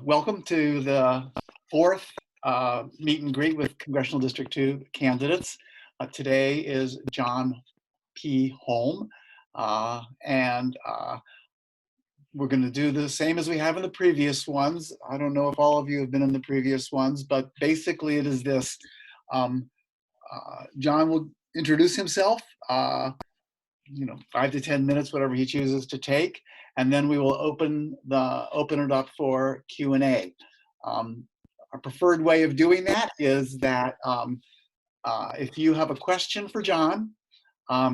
Welcome to the fourth meet and greet with Congressional District 2 candidates. Today is John P. Holm, and we're going to do the same as we have in the previous ones. I don't know if all of you have been in the previous ones, but basically it is this. John will introduce himself, 5 to 10 minutes, whatever he chooses to take, and then we will open it up for Q&A. Our preferred way of doing that is that if you have a question for John,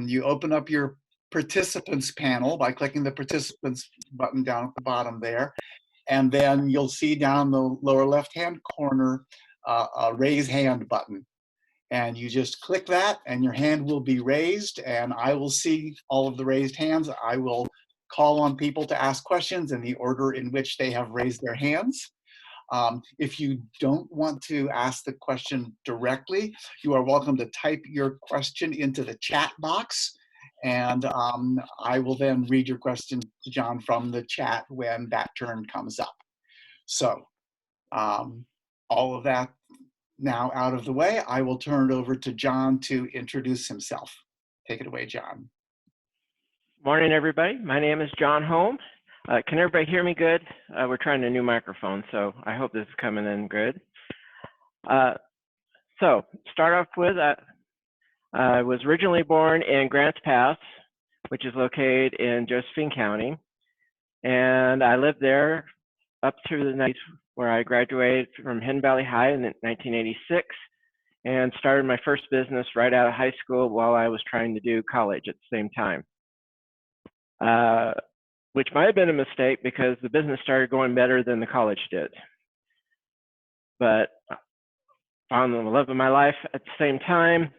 you open up your participants panel by clicking the participants button down at the bottom there, and then you'll see down the lower left-hand corner a raise hand button. And you just click that and your hand will be raised, and I will see all of the raised hands. I will call on people to ask questions in the order in which they have raised their hands. If you don't want to ask the question directly, you are welcome to type your question into the chat box, and I will then read your question to John from the chat when that turn comes up. So all of that now out of the way, I will turn it over to John to introduce himself. Take it away, John. Morning, everybody. My name is John Holm. Can everybody hear me good? We're trying a new microphone, so I hope this is coming in good. So start off with, I was originally born in Grants Pass, which is located in Josephine County, and I lived there up through the 90s, where I graduated from Hidden Valley High in 1986 and started my first business right out of high school while I was trying to do college at the same time, which might have been a mistake because the business started going better than the college did. But found the love of my life at the same time.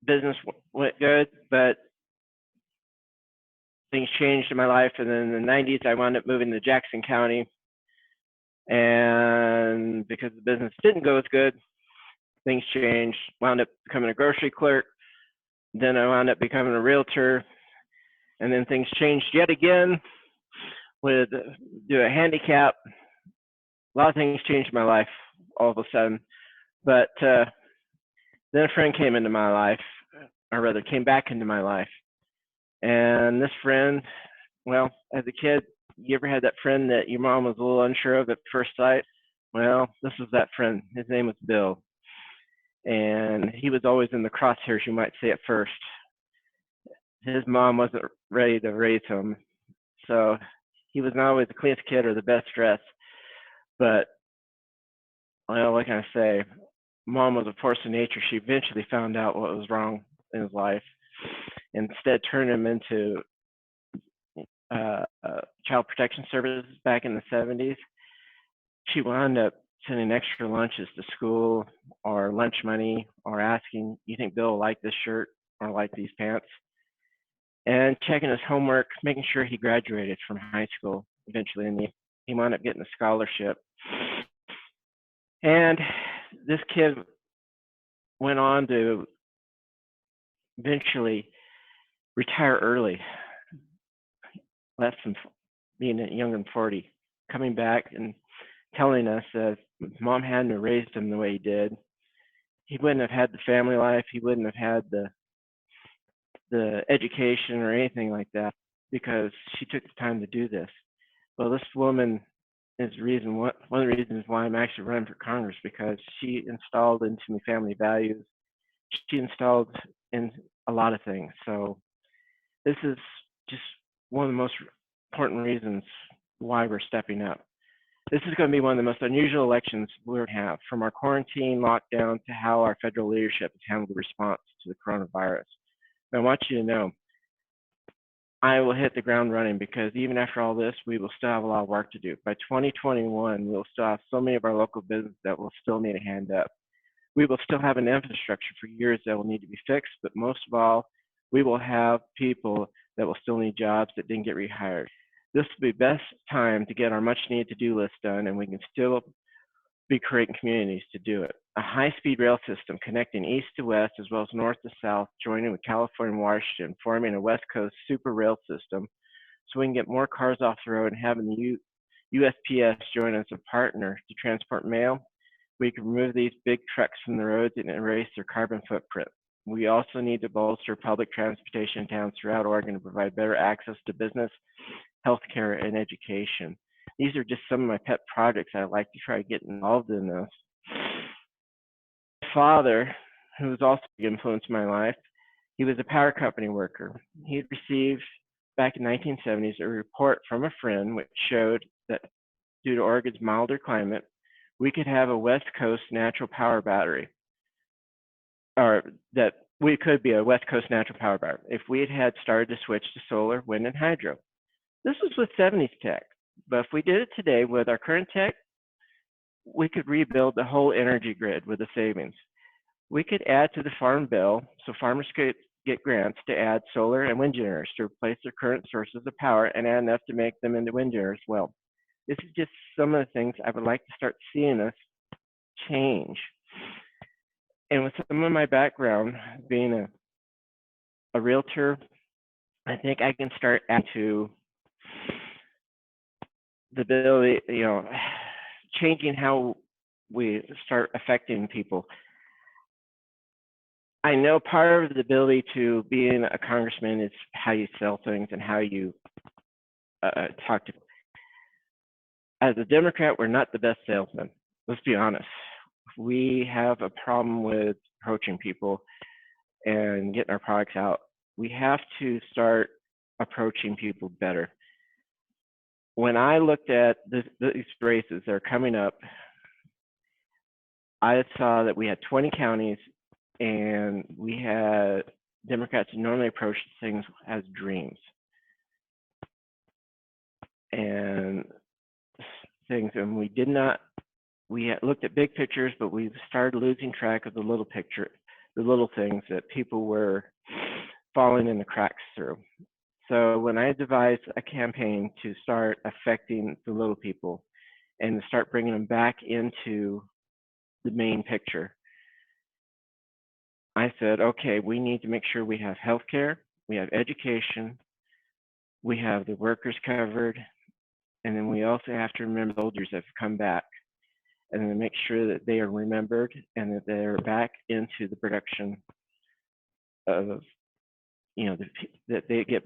Business went good, but things changed in my life. And then in the 90s, I wound up moving to Jackson County. And because the business didn't go as good, things changed. Wound up becoming a grocery clerk. Then I wound up becoming a realtor. And then things changed yet again with due to a handicap. A lot of things changed in my life all of a sudden. But then a friend came into my life, or rather came back into my life. And this friend, well, as a kid, you ever had that friend that your mom was a little unsure of at first sight? Well, this was that friend. His name was Bill. And he was always in the crosshairs, you might say, at first. His mom wasn't ready to raise him. So he was not always the cleanest kid or the best dressed. But, well, what can I say? Mom was a force of nature. She eventually found out what was wrong in his life. Instead, turned him into child protection services back in the 70s. She wound up sending extra lunches to school or lunch money or asking, you think Bill will like this shirt or like these pants? And checking his homework, making sure he graduated from high school eventually. And he wound up getting a scholarship. And this kid went on to eventually retire early, less than being younger than 40, coming back and telling us that mom hadn't raised him the way he did. He wouldn't have had the family life. He wouldn't have had the education or anything like that because she took the time to do this. Well, this woman is one of the reasons why I'm actually running for Congress, because she installed into me family values. She installed in a lot of things. So this is just one of the most important reasons why we're stepping up. This is going to be one of the most unusual elections we'll have, from our quarantine lockdown to how our federal leadership has handled the response to the coronavirus. And I want you to know, I will hit the ground running, because even after all this, we will still have a lot of work to do. By 2021, we'll still have so many of our local businesses that will still need a hand up. We will still have an infrastructure for years that will need to be fixed, but most of all, we will have people that will still need jobs that didn't get rehired. This will be the best time to get our much needed to-do list done, and we can still be creating communities to do it. A high-speed rail system connecting east to west as well as north to south, joining with California and Washington, forming a West Coast super rail system so we can get more cars off the road and having the USPS join as a partner to transport mail, we can remove these big trucks from the roads and erase their carbon footprint. We also need to bolster public transportation in towns throughout Oregon to provide better access to business, healthcare, and education. These are just some of my pet projects I'd like to try to get involved in this. My father, who was also a big influence in my life, he was a power company worker. He had received, back in the 1970s, a report from a friend which showed that due to Oregon's milder climate, we could have a West Coast natural power battery, or that we could be a West Coast natural power battery if we had started to switch to solar, wind, and hydro. This was with 70s tech, but if we did it today with our current tech, we could rebuild the whole energy grid with the savings. We could add to the farm bill so farmers could get grants to add solar and wind generators to replace their current sources of power and add enough to make them into wind generators as well. This is just some of the things I would like to start seeing us change. And with some of my background being a realtor, I think I can start adding to the ability, changing how we start affecting people. I know part of the ability to being a congressman is how you sell things and how you talk to people. As a Democrat, we're not the best salesmen. Let's be honest. We have a problem with approaching people and getting our products out. We have to start approaching people better. When I looked at these races that are coming up, I saw that we had 20 counties and we had Democrats who normally approach things as dreams and things, and we did not. We had looked at big pictures, but we started losing track of the little picture, the little things that people were falling in the cracks through. So when I devised a campaign to start affecting the little people and to start bringing them back into the main picture, I said, okay, we need to make sure we have healthcare, we have education, we have the workers covered, and then we also have to remember the soldiers that have come back, and then make sure that they are remembered and that they're back into the production of, that they get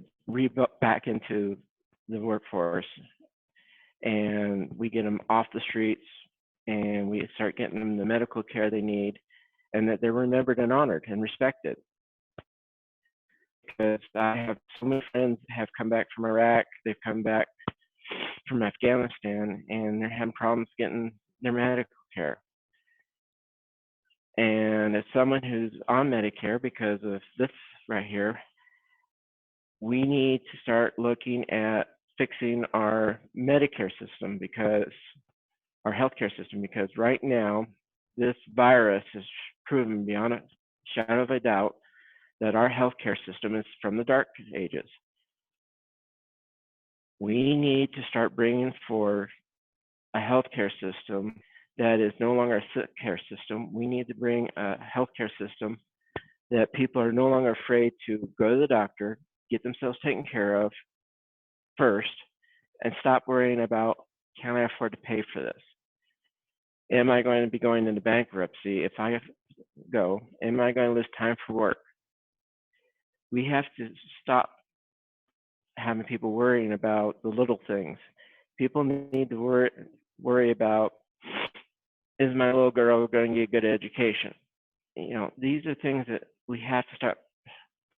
back into the workforce, and we get them off the streets, and we start getting them the medical care they need, and that they're remembered and honored and respected. Because I have so many friends that have come back from Iraq, they've come back from Afghanistan, and they're having problems getting their medical care. And as someone who's on Medicare because of this right here, we need to start looking at fixing our Medicare system, because our healthcare system, because right now this virus has proven beyond a shadow of a doubt that our healthcare system is from the dark ages. We need to start bringing forth a healthcare system that is no longer a sick care system. We need to bring a healthcare system that people are no longer afraid to go to the doctor, get themselves taken care of first, and stop worrying about, can I afford to pay for this? Am I going to be going into bankruptcy if I go? Am I going to lose time for work? We have to stop having people worrying about the little things. People need to worry about, is my little girl going to get a good education? These are things that we have to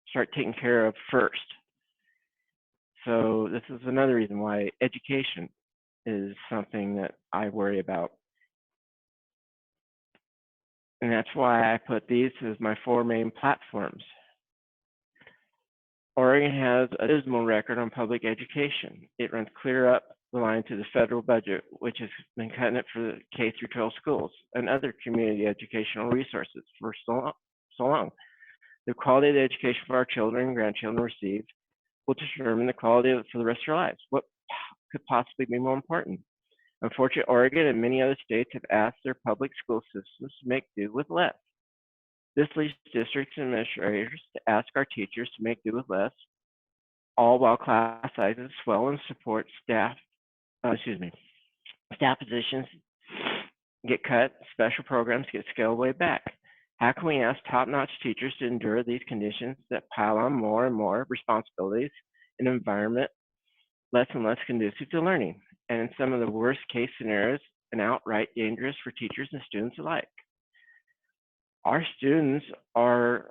start taking care of first. So this is another reason why education is something that I worry about. And that's why I put these as my 4 main platforms. Oregon has a dismal record on public education. It runs clear up the line to the federal budget, which has been cutting it for the K through 12 schools and other community educational resources for so long. The quality of the education for our children and grandchildren receive will determine the quality of it for the rest of their lives. What could possibly be more important? Unfortunately, Oregon and many other states have asked their public school systems to make do with less. This leads districts and administrators to ask our teachers to make do with less, all while class sizes swell and support staff, Staff positions get cut, special programs get scaled way back. How can we ask top-notch teachers to endure these conditions that pile on more and more responsibilities in an environment less and less conducive to learning, and in some of the worst case scenarios, and outright dangerous for teachers and students alike? Our students are,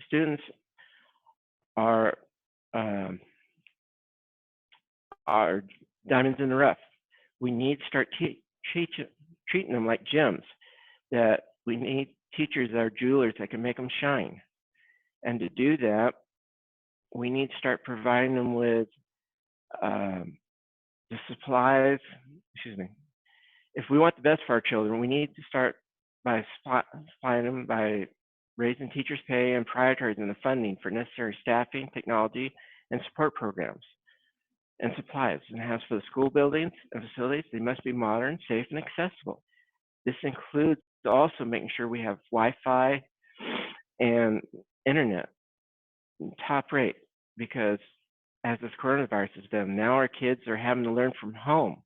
students are are diamonds in the rough. We need to start treating them like gems. That we need teachers that are jewelers that can make them shine. And to do that, we need to start providing them with the supplies. If we want the best for our children, we need to start by supplying them by raising teachers' pay and prioritizing the funding for necessary staffing, technology, and support programs and supplies. And as for the school buildings and facilities, they must be modern, safe, and accessible. This includes also making sure we have Wi-Fi and internet top rate, because as this coronavirus has done, now our kids are having to learn from home.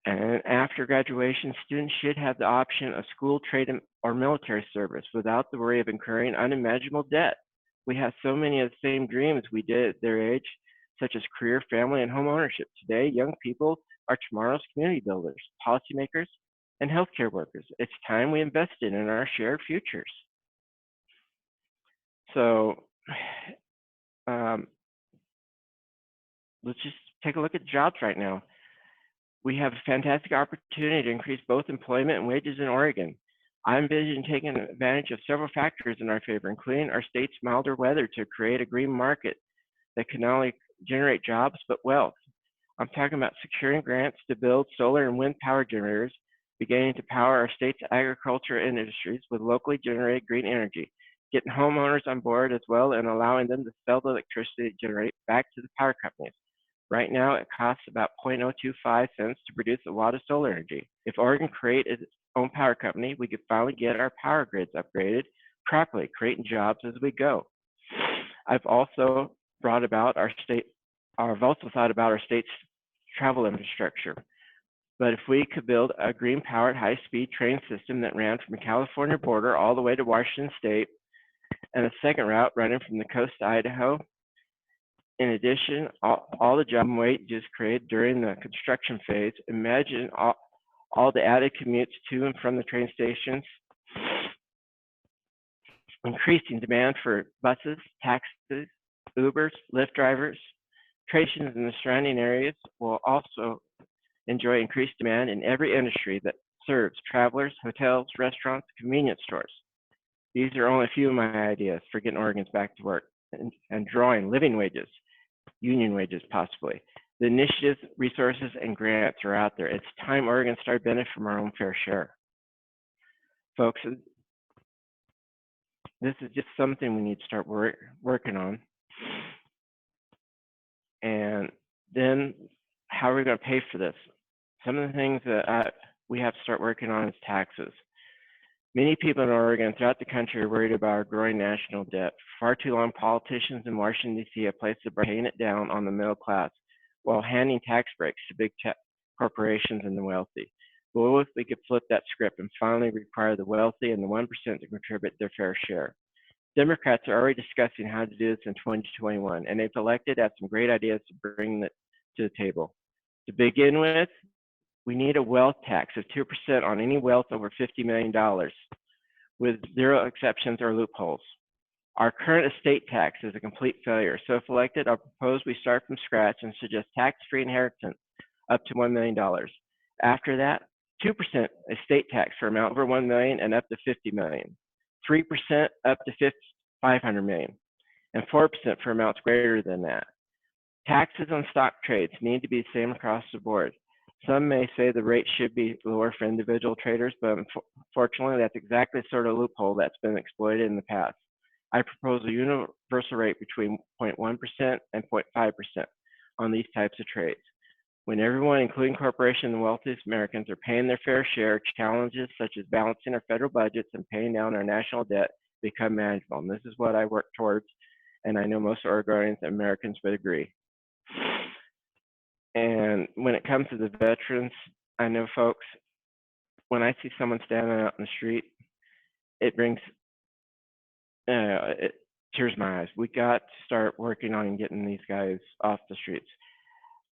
And after graduation, students should have the option of school, trade, or military service without the worry of incurring unimaginable debt. We have so many of the same dreams we did at their age, such as career, family, and home ownership. Today, young people are tomorrow's community builders, policymakers, and healthcare workers. It's time we invested in our shared futures. So let's just take a look at jobs right now. We have a fantastic opportunity to increase both employment and wages in Oregon. I envision taking advantage of several factors in our favor, including our state's milder weather, to create a green market that can not only generate jobs but wealth. I'm talking about securing grants to build solar and wind power generators, beginning to power our state's agriculture industries with locally generated green energy, getting homeowners on board as well, and allowing them to sell the electricity generated back to the power companies. Right now, it costs about 0.025 cents to produce a watt of solar energy. If Oregon created its own power company, we could finally get our power grids upgraded properly, creating jobs as we go. I've also thought about our state's travel infrastructure. But if we could build a green-powered high-speed train system that ran from the California border all the way to Washington State, and a second route running from the coast to Idaho, in addition, all the job wages created during the construction phase, imagine all the added commutes to and from the train stations, increasing demand for buses, taxis, Ubers, Lyft drivers. Trade stations in the surrounding areas will also enjoy increased demand in every industry that serves travelers, hotels, restaurants, convenience stores. These are only a few of my ideas for getting Oregons back to work and drawing living wages, union wages possibly. The initiatives, resources, and grants are out there. It's time Oregon started benefiting from our own fair share. Folks, this is just something we need to start working on. And then how are we going to pay for this? Some of the things that we have to start working on is taxes. Many people in Oregon and throughout the country are worried about our growing national debt. For far too long, politicians in Washington, D.C. have placed the burden paying it down on the middle class while handing tax breaks to big corporations and the wealthy. But what if we could flip that script and finally require the wealthy and the 1% to contribute their fair share? Democrats are already discussing how to do this in 2021, and they've elected at some great ideas to bring it to the table. To begin with, we need a wealth tax of 2% on any wealth over $50 million, with zero exceptions or loopholes. Our current estate tax is a complete failure, so if elected, I propose we start from scratch and suggest tax-free inheritance up to $1 million. After that, 2% estate tax for amount over $1 million and up to $50 million, 3% up to $500 million, and 4% for amounts greater than that. Taxes on stock trades need to be the same across the board. Some may say the rate should be lower for individual traders, but unfortunately, that's exactly the sort of loophole that's been exploited in the past. I propose a universal rate between 0.1% and 0.5% on these types of trades. When everyone, including corporations and the wealthiest Americans, are paying their fair share, challenges such as balancing our federal budgets and paying down our national debt become manageable. And this is what I work towards, and I know most Oregonians and Americans would agree. And when it comes to the veterans, I know folks, when I see someone standing out in the street, it brings it tears in my eyes. We got to start working on getting these guys off the streets.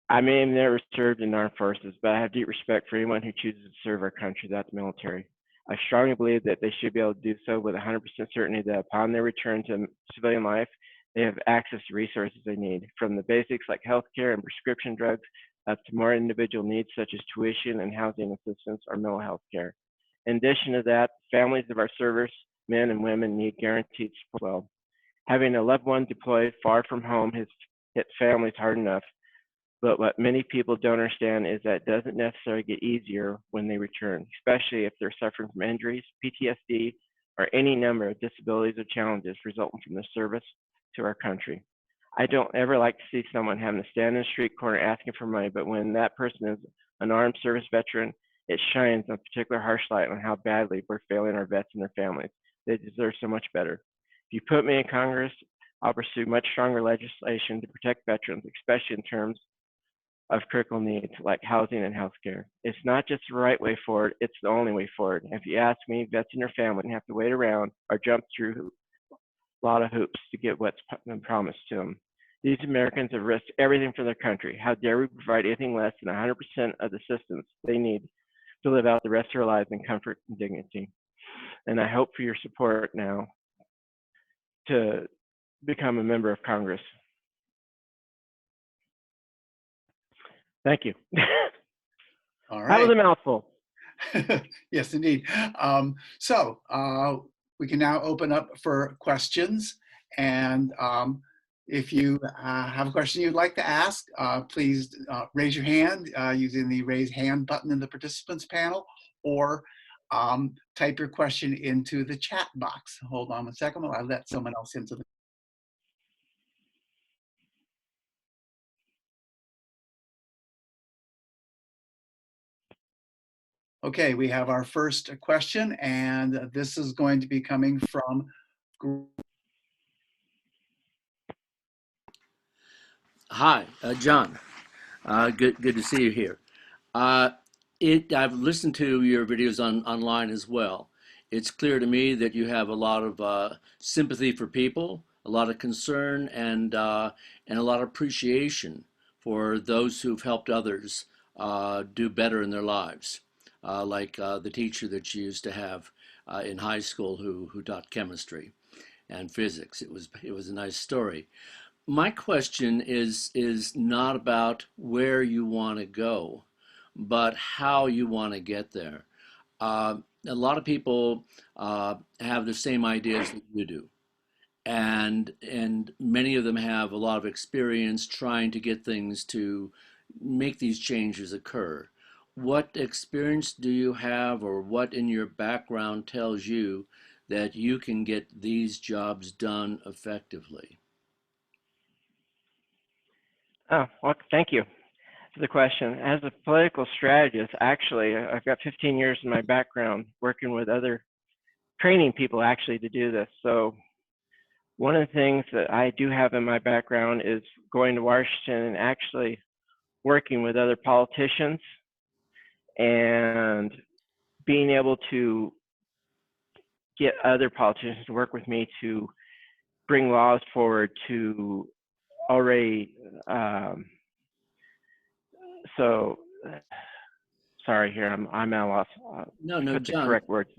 I may have never served in armed forces, but I have deep respect for anyone who chooses to serve our country, that's the military. I strongly believe that they should be able to do so with 100% certainty that upon their return to civilian life, they have access to resources they need, from the basics like healthcare and prescription drugs up to more individual needs such as tuition and housing assistance or mental health care. In addition to that, families of our service men and women need guaranteed support as well. Having a loved one deployed far from home has hit families hard enough, but what many people don't understand is that it doesn't necessarily get easier when they return, especially if they're suffering from injuries, PTSD, or any number of disabilities or challenges resulting from their service to our country. I don't ever like to see someone having to stand in the street corner asking for money, but when that person is an armed service veteran, it shines a particular harsh light on how badly we're failing our vets and their families. They deserve so much better. If you put me in Congress, I'll pursue much stronger legislation to protect veterans, especially in terms of critical needs like housing and healthcare. It's not just the right way forward, it's the only way forward. If you ask me, vets and their family have to wait around or jump through a lot of hoops to get what's been promised to them. These Americans have risked everything for their country. How dare we provide anything less than 100% of the assistance they need to live out the rest of their lives in comfort and dignity? And I hope for your support now to become a member of Congress. Thank you. All That was right. a mouthful. Yes, indeed. We can now open up for questions. And if you have a question you'd like to ask, please raise your hand using the raise hand button in the participants panel, or type your question into the chat box. Hold on a second while I let someone else into the. Okay, we have our first question, and this is going to be coming from. Hi, John. Good to see you here. I've listened to your videos online as well. It's clear to me that you have a lot of sympathy for people, a lot of concern, and a lot of appreciation for those who've helped others do better in their lives, like the teacher that you used to have in high school who taught chemistry and physics. It was a nice story. My question is not about where you want to go, but how you want to get there. A lot of people have the same ideas that you do, and many of them have a lot of experience trying to get things to make these changes occur. What experience do you have, or what in your background tells you that you can get these jobs done effectively? Oh, well, thank you for the question. As a political strategist, actually, I've got 15 years in my background working with other training people actually to do this. So one of the things that I do have in my background is going to Washington and actually working with other politicians and being able to get other politicians to work with me to bring laws forward to already so sorry here, I'm at a loss. No, Put the John. correct words.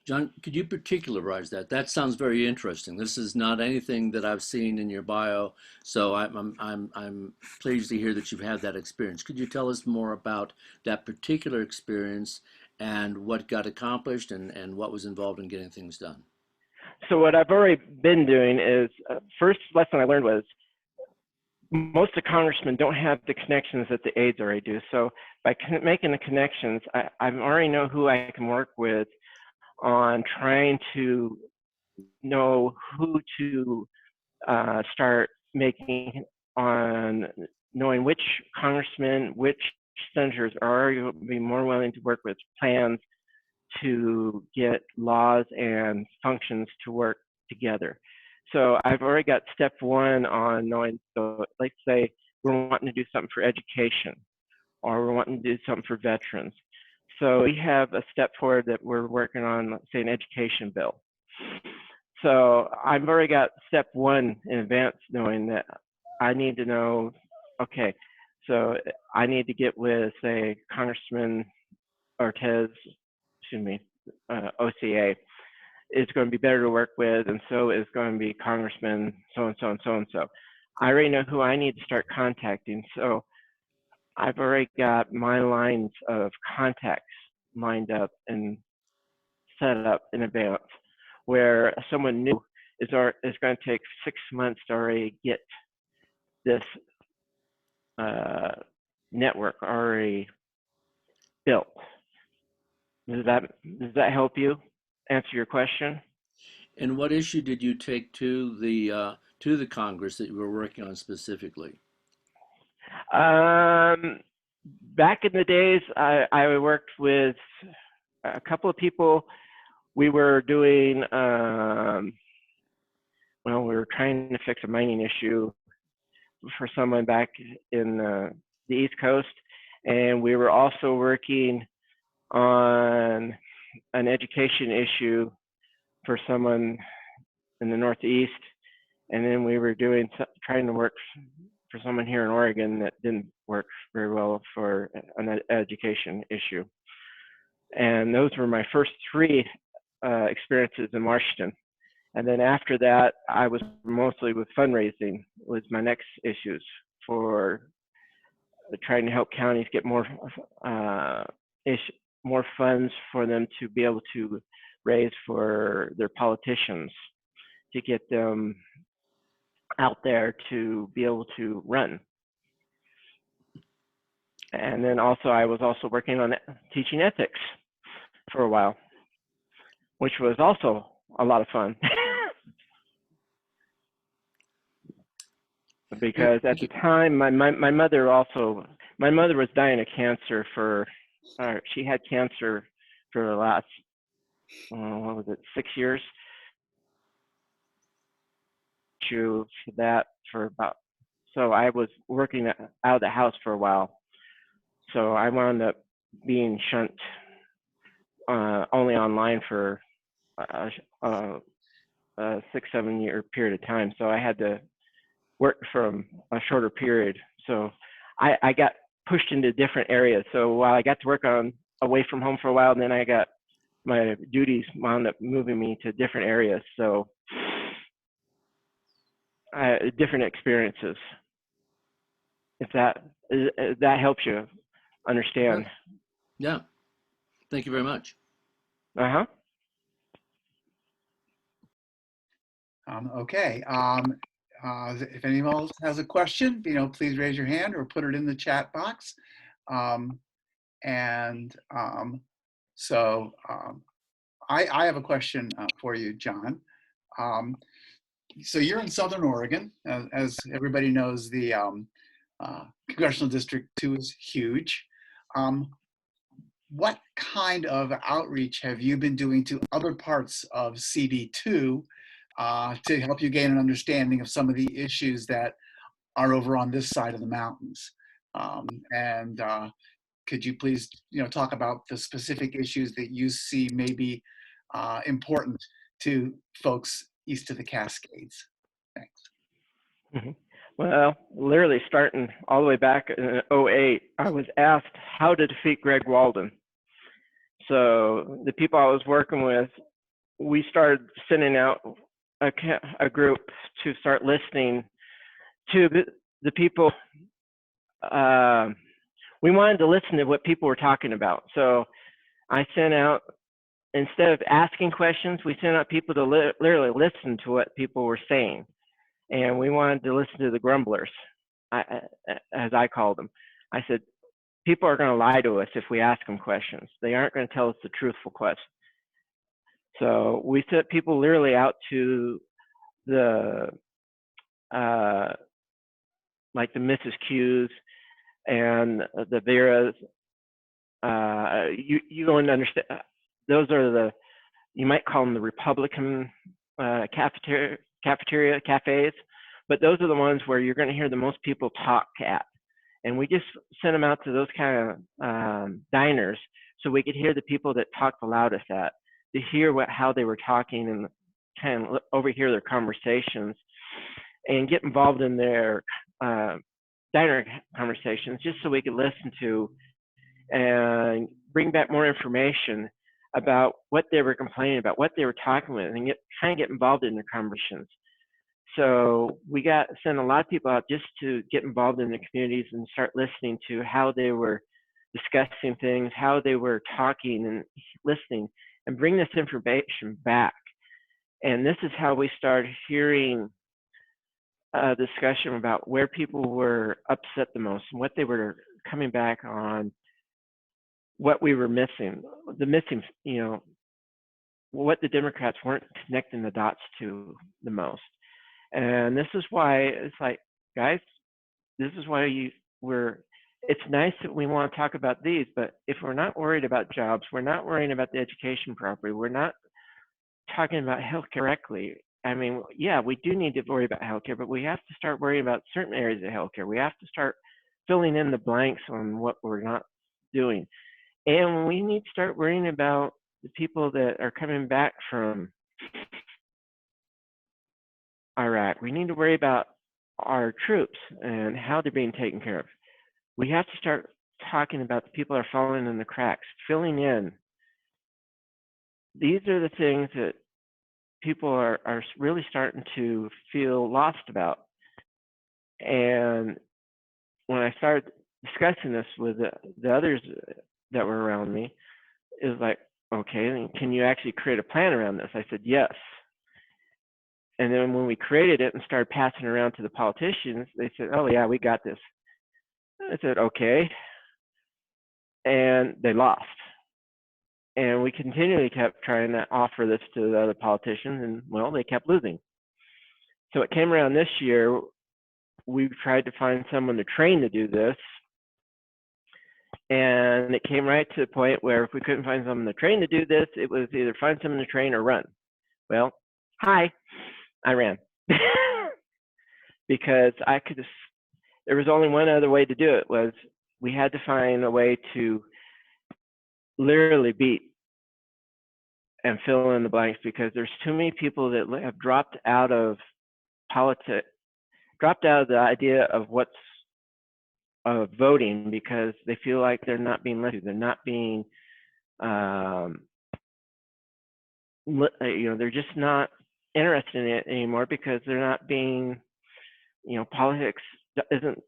John, could you particularize that? That sounds very interesting. This is not anything that I've seen in your bio, so I'm pleased to hear that you've had that experience. Could you tell us more about that particular experience and what got accomplished and what was involved in getting things done? So what I've already been doing is, first lesson I learned was most of the congressmen don't have the connections that the aides already do. So by making the connections, I already know who I can work with on trying to know who to start making, on knowing which congressmen, which senators are going to be more willing to work with plans to get laws and functions to work together. So I've already got step one on knowing, so let's say we're wanting to do something for education. or we're wanting to do something for veterans. So we have a step forward that we're working on, let's say, an education bill. So I've already got step one in advance, knowing that I need to know, okay, so I need to get with, say, Congressman Ortez, OCA, is going to be better to work with, and so is going to be Congressman so-and-so and so-and-so. I already know who I need to start contacting, so I've already got my lines of contacts lined up and set up in advance, where someone new is going to take 6 months to already get this network already built. Does that help you answer your question? And what issue did you take to the Congress that you were working on specifically? Back in the days, I worked with a couple of people. We were doing, well, we were trying to fix a mining issue for someone back in the East Coast, and we were also working on an education issue for someone in the Northeast, and then we were trying to work for someone here in Oregon that didn't work very well for an education issue. And those were my first three experiences in Washington. And then after that, I was mostly with fundraising was my next issues for trying to help counties get more funds for them to be able to raise for their politicians, to get them out there to be able to run. And then also I was also working on teaching ethics for a while, which was also a lot of fun. Because at the time, my mother was dying of cancer she had cancer for the last, what was it, 6 years? So I was working out of the house for a while. So I wound up being shunt only online for a 6-7 year period of time. So I had to work from a shorter period. So I got pushed into different areas. So while I got to work away from home for a while, and then I got my duties wound up moving me to different areas. So different experiences. If that helps you understand. Yeah. Thank you very much. Uh-huh. Okay. If anyone else has a question, please raise your hand or put it in the chat box. I have a question for you, John. So you're in Southern Oregon. As everybody knows, the Congressional District 2 is huge. What kind of outreach have you been doing to other parts of CD2 to help you gain an understanding of some of the issues that are over on this side of the mountains? Could you please, talk about the specific issues that you see may be important to folks east of the Cascades? Thanks. Mm-hmm. Well, literally starting all the way back in 2008, I was asked how to defeat Greg Walden. So the people I was working with, we started sending out a group to start listening to the people. We wanted to listen to what people were talking about. So I sent out, instead of asking questions, we sent out people to literally listen to what people were saying. And we wanted to listen to the grumblers, as I called them. I said, people are going to lie to us if we ask them questions. They aren't going to tell us the truthful question. So we sent people literally out to the, like the Mrs. Q's and the Veras. You don't understand. Those are you might call them the Republican cafeteria cafes, but those are the ones where you're going to hear the most people talk at. And we just sent them out to those kind of diners so we could hear the people that talked the loudest at, to hear how they were talking and kind of overhear their conversations and get involved in their diner conversations, just so we could listen to and bring back more information about what they were complaining about, what they were talking with, and kind of get involved in their conversations. So we sent a lot of people out just to get involved in the communities and start listening to how they were discussing things, how they were talking and listening, and bring this information back. And this is how we started hearing a discussion about where people were upset the most and what they were coming back on, what we were missing, what the Democrats weren't connecting the dots to the most. And this is why it's like, guys, this is why it's nice that we want to talk about these, but if we're not worried about jobs, we're not worrying about the education properly, we're not talking about healthcare correctly. I mean, yeah, we do need to worry about healthcare, but we have to start worrying about certain areas of healthcare. We have to start filling in the blanks on what we're not doing. And we need to start worrying about the people that are coming back from Iraq. We need to worry about our troops and how they're being taken care of. We have to start talking about the people that are falling in the cracks, filling in. These are the things that people are really starting to feel lost about. And when I started discussing this with the others that were around me, it was like, okay, can you actually create a plan around this? I said, yes. And then when we created it and started passing it around to the politicians, they said, oh yeah, we got this. I said, okay. And they lost. And we continually kept trying to offer this to the other politicians, and well, they kept losing. So it came around this year, we tried to find someone to train to do this. And it came right to the point where if we couldn't find someone to train to do this, it was either find someone to train or run. Well, I ran. Because there was only one other way to do it, was we had to find a way to literally beat and fill in the blanks, because there's too many people that have dropped out of politics, dropped out of the idea of what's voting, because they feel like they're not being listened to, they're not being, they're just not interested in it anymore, because they're not being, politics isn't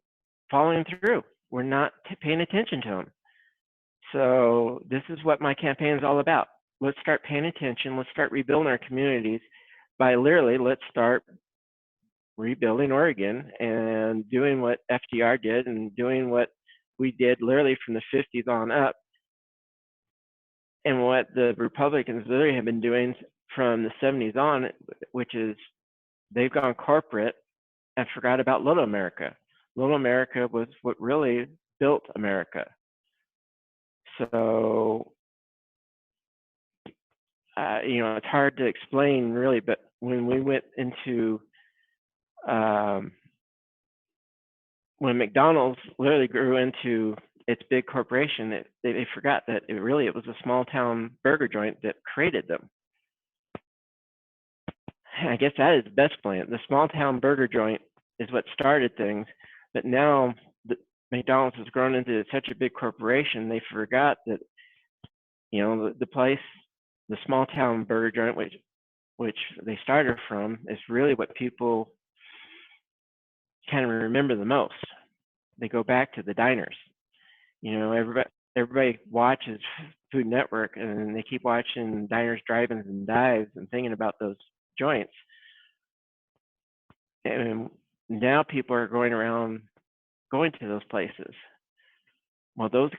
following through. We're not paying attention to them. So this is what my campaign is all about. Let's start paying attention. Let's start rebuilding our communities by let's start rebuilding Oregon and doing what FDR did and doing what we did literally from the 50s on up, and what the Republicans literally have been doing from the 70s on, which is they've gone corporate and forgot about Little America. Little America was what really built America. So, it's hard to explain really, but when we went into, when McDonald's literally grew into its big corporation, they forgot that it was a small town burger joint that created them. I guess that is the best plan. The small town burger joint is what started things, but now McDonald's has grown into such a big corporation, they forgot that, the place, the small town burger joint, which they started from, is really what people kind of remember the most. They go back to the diners. Everybody watches Food Network, and they keep watching diners, drive-ins, and dives, and thinking about those joints. And now people are going to those places. Well, those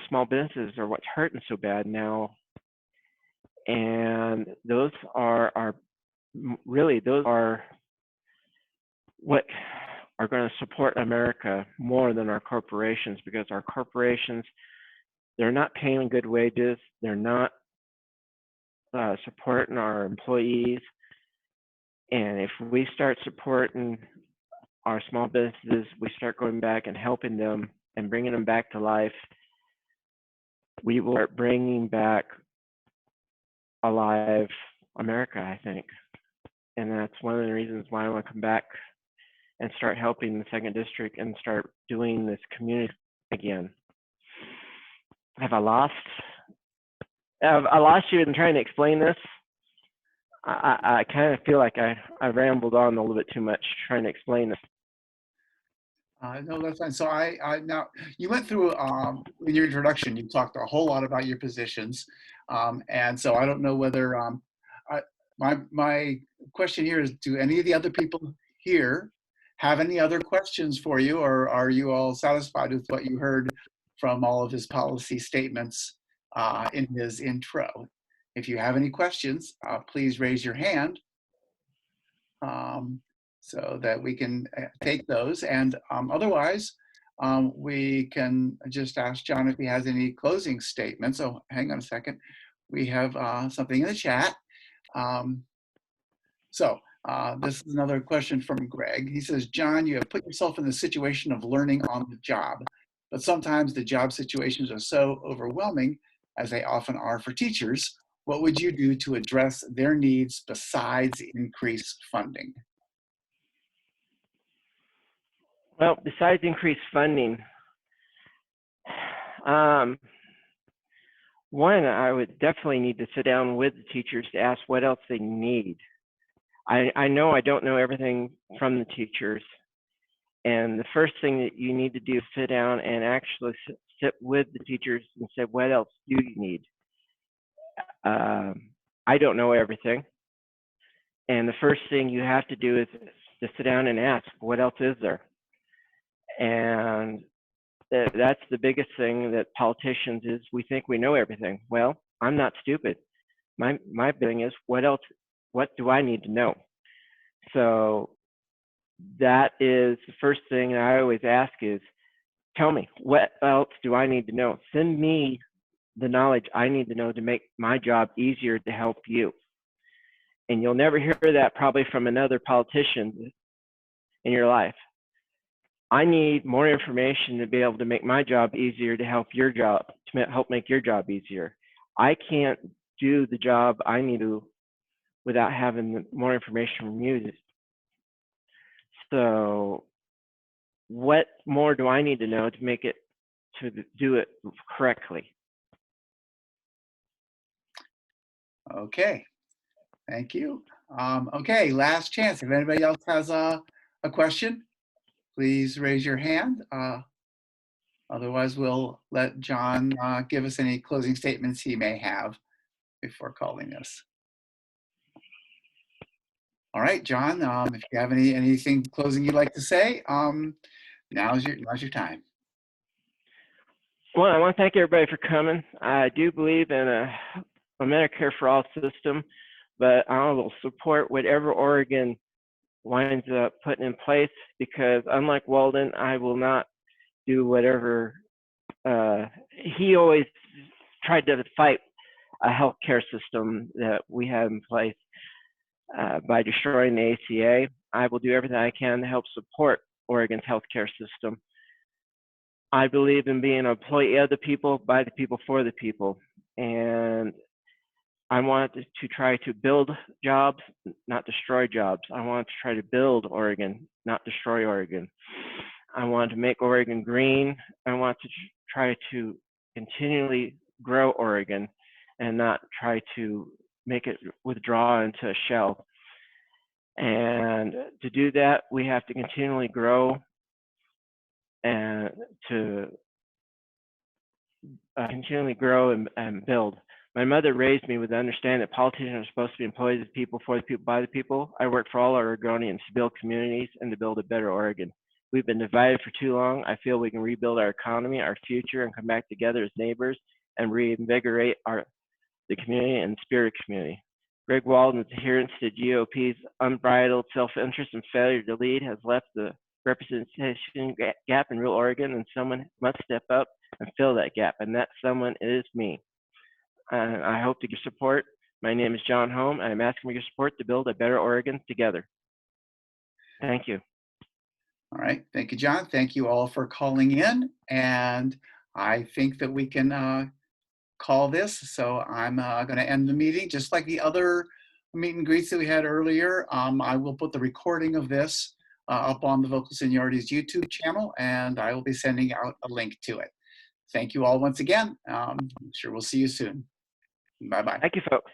small businesses are what's hurting so bad now, and those are what are going to support America more than our corporations, because our corporations, they're not paying good wages, they're not supporting our employees. And if we start supporting our small businesses, we start going back and helping them and bringing them back to life, we will start bringing back alive America, I think. And that's one of the reasons why I want to come back and start helping the second district and start doing this community again. Have I lost? I lost you in trying to explain this. I kind of feel like I rambled on a little bit too much trying to explain this. No, that's fine. So now you went through in your introduction, you talked a whole lot about your positions. And so I don't know whether, my question here is, do any of the other people here have any other questions for you, or are you all satisfied with what you heard from all of his policy statements in his intro? If you have any questions, please raise your hand so that we can take those. And otherwise, we can just ask John if he has any closing statements. Oh, hang on a second. We have something in the chat. This is another question from Greg. He says, John, you have put yourself in the situation of learning on the job, but sometimes the job situations are so overwhelming, as they often are for teachers. What would you do to address their needs besides increased funding? Well, besides increased funding, one, I would definitely need to sit down with the teachers to ask what else they need. I know I don't know everything from the teachers, and the first thing that you need to do is sit down and actually sit with the teachers and say, what else do you need? I don't know everything, and the first thing you have to do is to sit down and ask, what else is there? And that's the biggest thing that politicians is, we think we know everything. Well, I'm not stupid. My thing is, what else? What do I need to know? So that is the first thing I always ask is, tell me, what else do I need to know? Send me the knowledge I need to know to make my job easier to help you. And you'll never hear that probably from another politician in your life. I need more information to be able to make my job easier to help your job, to help make your job easier. I can't do the job I need to without having more information from you. So what more do I need to know to make it, to do it correctly? Okay, thank you. Okay, last chance. If anybody else has a question, please raise your hand. Otherwise, we'll let John give us any closing statements he may have before calling us. All right, John, if you have anything closing you'd like to say, now's your time. Well, I want to thank everybody for coming. I do believe in a Medicare for All system, but I will support whatever Oregon winds up putting in place, because unlike Walden, I will not do whatever. He always tried to fight a healthcare system that we have in place by destroying the ACA. I will do everything I can to help support Oregon's healthcare system. I believe in being an employee of the people, by the people, for the people. And I want to try to build jobs, not destroy jobs. I want to try to build Oregon, not destroy Oregon. I want to make Oregon green. I want to try to continually grow Oregon and not try to make it withdraw into a shell. And to do that, we have to continually grow and to continually grow and build. My mother raised me with the understanding that politicians are supposed to be employees of the people, for the people, by the people. I work for all Oregonians to build communities and to build a better Oregon. We've been divided for too long. I feel we can rebuild our economy, our future, and come back together as neighbors and reinvigorate the community and spirit community. Greg Walden's adherence to GOP's unbridled self-interest and failure to lead has left the representation gap in rural Oregon, and someone must step up and fill that gap, and that someone is me. I hope to get support. My name is John Holm, and I'm asking for your support to build a better Oregon together. Thank you. All right. Thank you, John. Thank you all for calling in. And I think that we can call this. So I'm going to end the meeting just like the other meet and greets that we had earlier. I will put the recording of this up on the Vocal Seniority's YouTube channel, and I will be sending out a link to it. Thank you all once again. I'm sure we'll see you soon. Bye-bye. Thank you, folks.